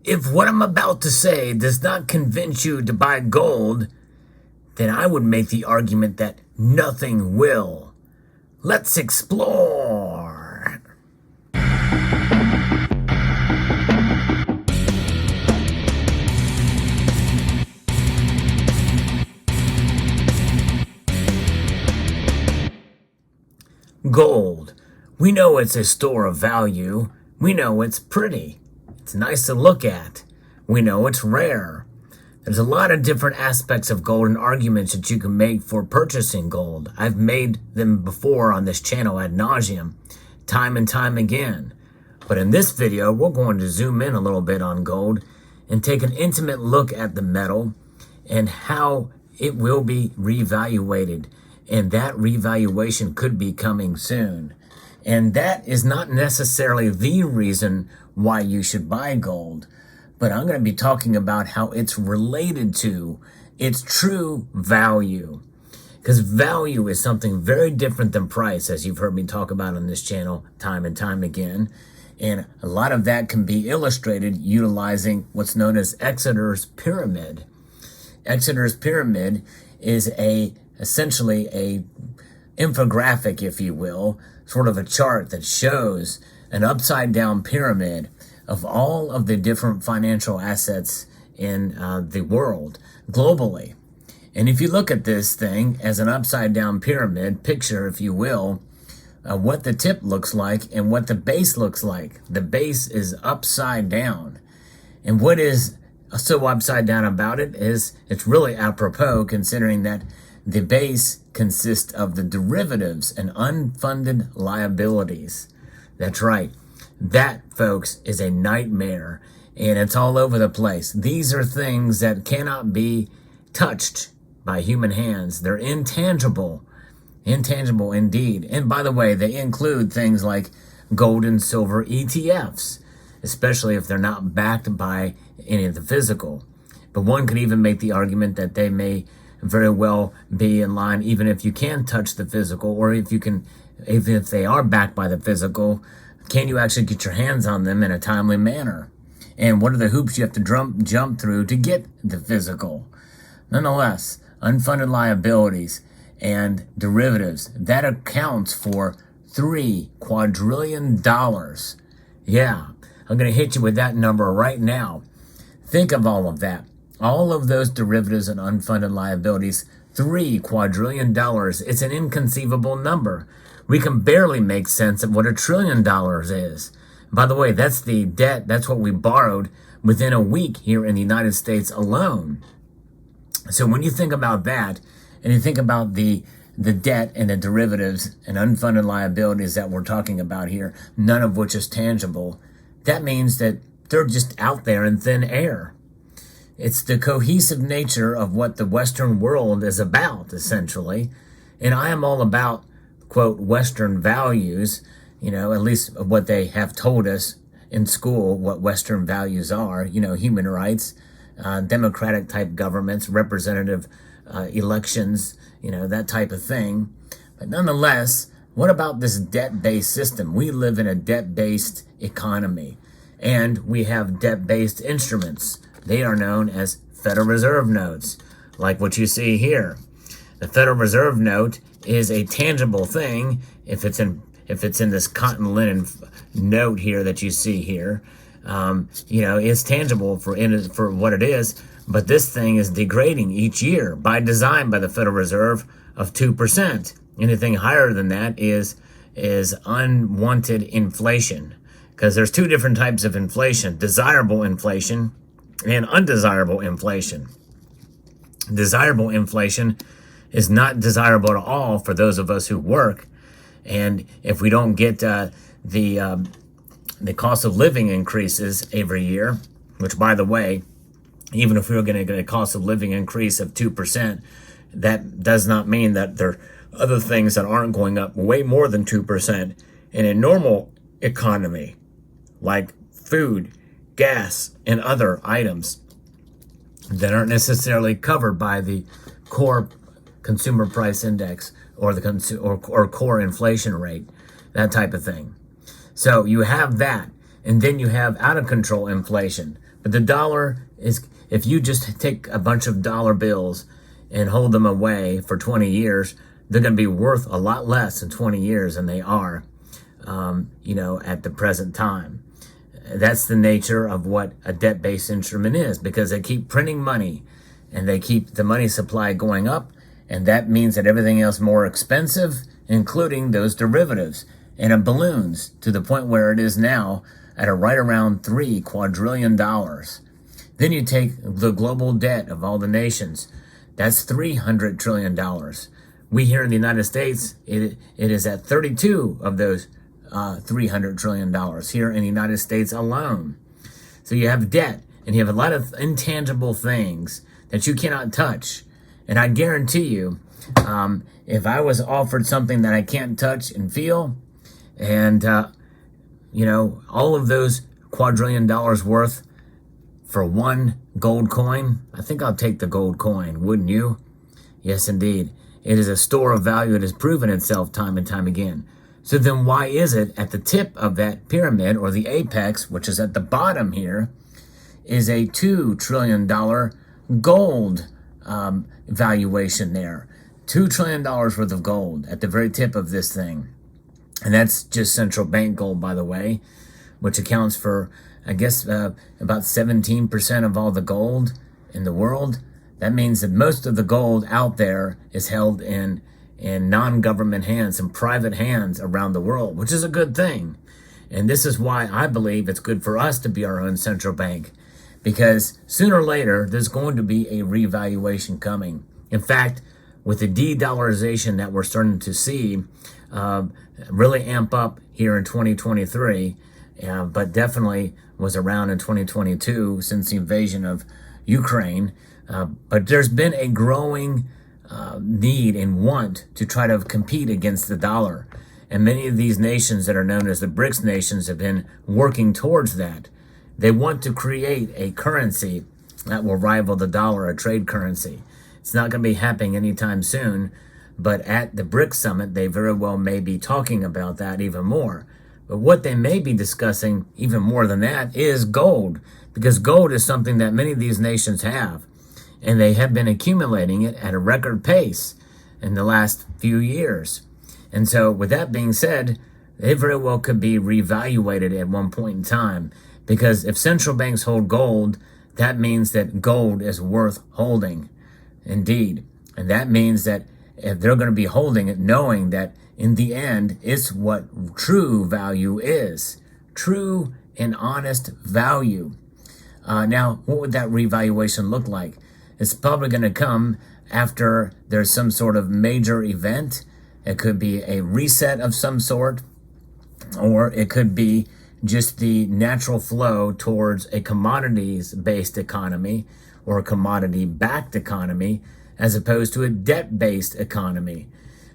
If what I'm about to say does not convince you to buy gold, then I would make the argument that nothing will. Let's explore. Gold. We know it's a store of value. We know it's pretty. It's nice to look at. We know it's rare. There's a lot of different aspects of gold and arguments that you can make for purchasing gold. I've made them before on this channel ad nauseum, time and time again. But in this video, we're going to zoom in a little bit on gold and take an intimate look at the metal and how it will be revaluated. And that revaluation could be coming soon. And that is not necessarily the reason why you should buy gold, but I'm going to be talking about how it's related to its true value. Because value is something very different than price, as you've heard me talk about on this channel time and time again. And a lot of that can be illustrated utilizing what's known as Exeter's pyramid. Exeter's pyramid is essentially a infographic, if you will, sort of a chart that shows an upside down pyramid of all of the different financial assets in the world globally. And if you look at this thing as an upside down pyramid, picture, if you will, what the tip looks like and what the base looks like. The base is upside down. And what is so upside down about it is it's really apropos, considering that the base consists of the derivatives and unfunded liabilities. That's right. That, folks, is a nightmare, and it's all over the place. These are things that cannot be touched by human hands. They're intangible. Intangible indeed. And by the way, they include things like gold and silver ETFs, especially if they're not backed by any of the physical. But one could even make the argument that they may very well be in line, even if you can touch the physical, or even if they are backed by the physical, can you actually get your hands on them in a timely manner? And what are the hoops you have to jump through to get the physical? Nonetheless, unfunded liabilities and derivatives, that accounts for $3 quadrillion. Yeah, I'm going to hit you with that number right now. Think of all of that. All of those derivatives and unfunded liabilities, $3 quadrillion. It's an inconceivable number. We can barely make sense of what $1 trillion is. By the way, that's the debt. That's what we borrowed within a week here in the United States alone. So when you think about that, and you think about the debt and the derivatives and unfunded liabilities that we're talking about here, none of which is tangible, that means that they're just out there in thin air. It's the cohesive nature of what the Western world is about, essentially. And I am all about, quote, Western values, at least what they have told us in school, what Western values are, human rights, democratic type governments, representative elections, that type of thing. But nonetheless, what about this debt-based system? We live in a debt-based economy, and we have debt-based instruments. They are known as Federal Reserve notes, like what you see here. The Federal Reserve note is a tangible thing if it's in this cotton linen note here that you see here. It's tangible for what it is, but this thing is degrading each year by design by the Federal Reserve of 2%. Anything higher than that is unwanted inflation, because there's two different types of inflation: desirable inflation and undesirable inflation. Desirable inflation is not desirable at all for those of us who work. And if we don't get the cost of living increases every year, which, by the way, even if we were going to get a cost of living increase of 2%, that does not mean that there are other things that aren't going up way more than 2% in a normal economy, like food, gas, and other items that aren't necessarily covered by the core consumer price index or the or core inflation rate, that type of thing. So you have that. and then you have out of control inflation. But the dollar is, if you just take a bunch of dollar bills and hold them away for 20 years, they're going to be worth a lot less in 20 years than they are, at the present time. That's the nature of what a debt-based instrument is, because they keep printing money and they keep the money supply going up, and that means that everything else more expensive, including those derivatives, and it balloons to the point where it is now at a right around $3 quadrillion. Then you take the global debt of all the nations. That's $300 trillion. We here in the United States, it is at 32 of those $300 trillion here in the United States alone. So you have debt, and you have a lot of intangible things that you cannot touch. And I guarantee you, if I was offered something that I can't touch and feel, and, all of those quadrillion dollars worth for one gold coin, I think I'll take the gold coin, wouldn't you? Yes, indeed. It is a store of value. It has proven itself time and time again. So then why is it at the tip of that pyramid, or the apex, which is at the bottom here, is a $2 trillion gold valuation there? $2 trillion worth of gold at the very tip of this thing. And that's just central bank gold, by the way, which accounts for, I guess, about 17% of all the gold in the world. That means that most of the gold out there is held in non-government hands and private hands around the world, which is a good thing. And this is why I believe it's good for us to be our own central bank, because sooner or later, there's going to be a revaluation coming. In fact, with the de-dollarization that we're starting to see really amp up here in 2023, but definitely was around in 2022 since the invasion of Ukraine. But there's been a growing need and want to try to compete against the dollar. And many of these nations that are known as the BRICS nations have been working towards that. They want to create a currency that will rival the dollar, a trade currency. It's not going to be happening anytime soon, but at the BRICS summit, they very well may be talking about that even more. But what they may be discussing even more than that is gold, because gold is something that many of these nations have, and they have been accumulating it at a record pace in the last few years. And so with that being said, they very well could be reevaluated at one point in time, because if central banks hold gold, that means that gold is worth holding. Indeed. And that means that if they're going to be holding it, knowing that in the end, it's what true value is. True and honest value. Now, what would that revaluation look like? It's probably going to come after there's some sort of major event. It could be a reset of some sort, or it could be just the natural flow towards a commodities-based economy or a commodity-backed economy, as opposed to a debt-based economy.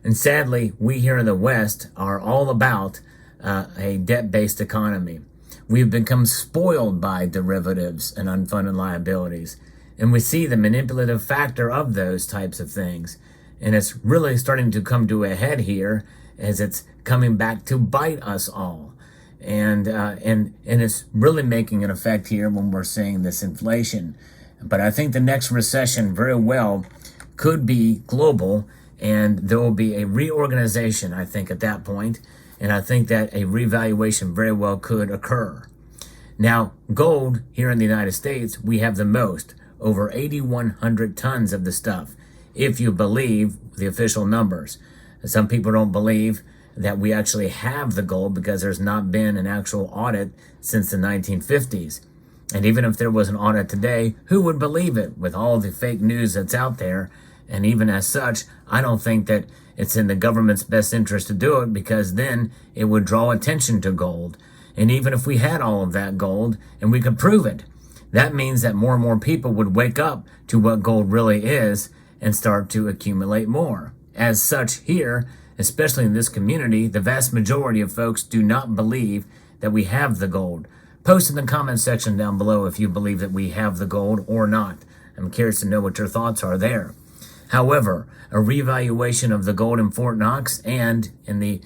And sadly, we here in the West are all about a debt-based economy. We've become spoiled by derivatives and unfunded liabilities, and we see the manipulative factor of those types of things. And it's really starting to come to a head here as it's coming back to bite us all. And it's really making an effect here when we're seeing this inflation. But I think the next recession very well could be global, and there will be a reorganization, I think, at that point. And I think that a revaluation very well could occur. Now, gold here in the United States, we have the most, over 8,100 tons of the stuff, if you believe the official numbers. Some people don't believe that we actually have the gold because there's not been an actual audit since the 1950s. And even if there was an audit today, who would believe it with all the fake news that's out there? And even as such, I don't think that it's in the government's best interest to do it, because then it would draw attention to gold. And even if we had all of that gold and we could prove it, that means that more and more people would wake up to what gold really is and start to accumulate more. As such here, especially in this community, the vast majority of folks do not believe that we have the gold. Post in the comment section down below if you believe that we have the gold or not. I'm curious to know what your thoughts are there. However, a revaluation of the gold in Fort Knox and in the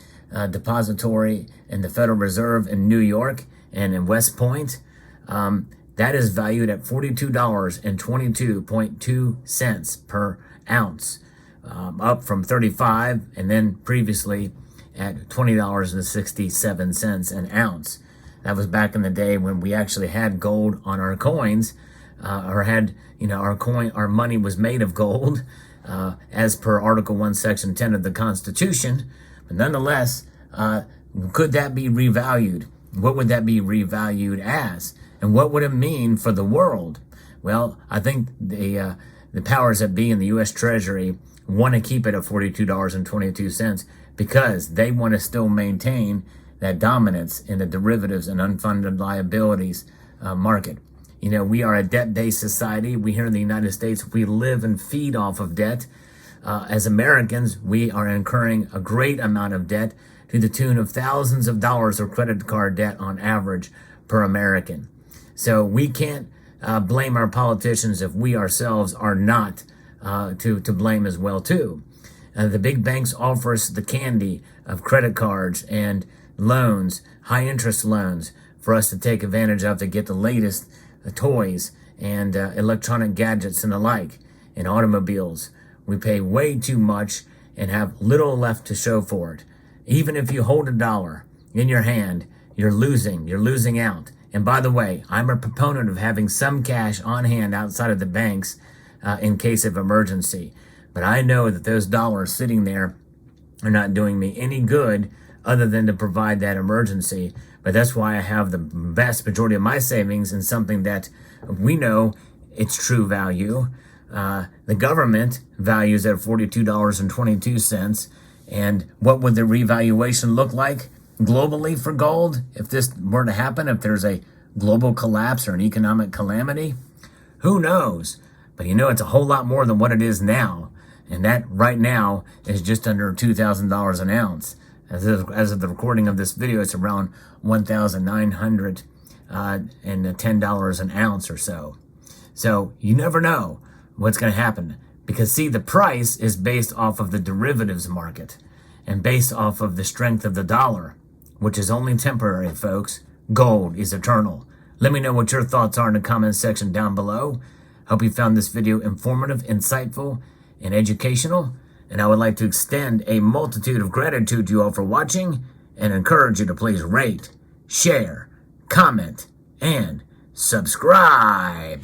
depository in the Federal Reserve in New York and in West Point, that is valued at $42.22 per ounce, up from $35, and then previously at $20.67 an ounce. That was back in the day when we actually had gold on our coins, or had, our money was made of gold, as per Article 1, Section 10 of the Constitution. But nonetheless, could that be revalued? What would that be revalued as? And what would it mean for the world? Well, I think the powers that be in the U.S. Treasury want to keep it at $42.22 because they want to still maintain that dominance in the derivatives and unfunded liabilities market. We are a debt-based society. We here in the United States, we live and feed off of debt. As Americans, we are incurring a great amount of debt to the tune of thousands of dollars of credit card debt on average per American. So we can't blame our politicians if we ourselves are not to blame as well too. The big banks offer us the candy of credit cards and loans, high interest loans, for us to take advantage of to get the latest toys and electronic gadgets and the like. In automobiles, we pay way too much and have little left to show for it. Even if you hold $1 in your hand, you're losing out. And by the way, I'm a proponent of having some cash on hand outside of the banks in case of emergency. But I know that those dollars sitting there are not doing me any good other than to provide that emergency. But that's why I have the vast majority of my savings in something that we know its true value. The government values at $42.22. And what would the revaluation look like globally for gold if this were to happen, if there's a global collapse or an economic calamity? Who knows? But it's a whole lot more than what it is now. And that right now is just under $2,000 an ounce. As of the recording of this video, it's around $1,910 an ounce or so. So you never know what's going to happen. Because see, the price is based off of the derivatives market and based off of the strength of the dollar, which is only temporary, folks. Gold is eternal. Let me know what your thoughts are in the comments section down below. Hope you found this video informative, insightful, and educational. And I would like to extend a multitude of gratitude to you all for watching and encourage you to please rate, share, comment, and subscribe.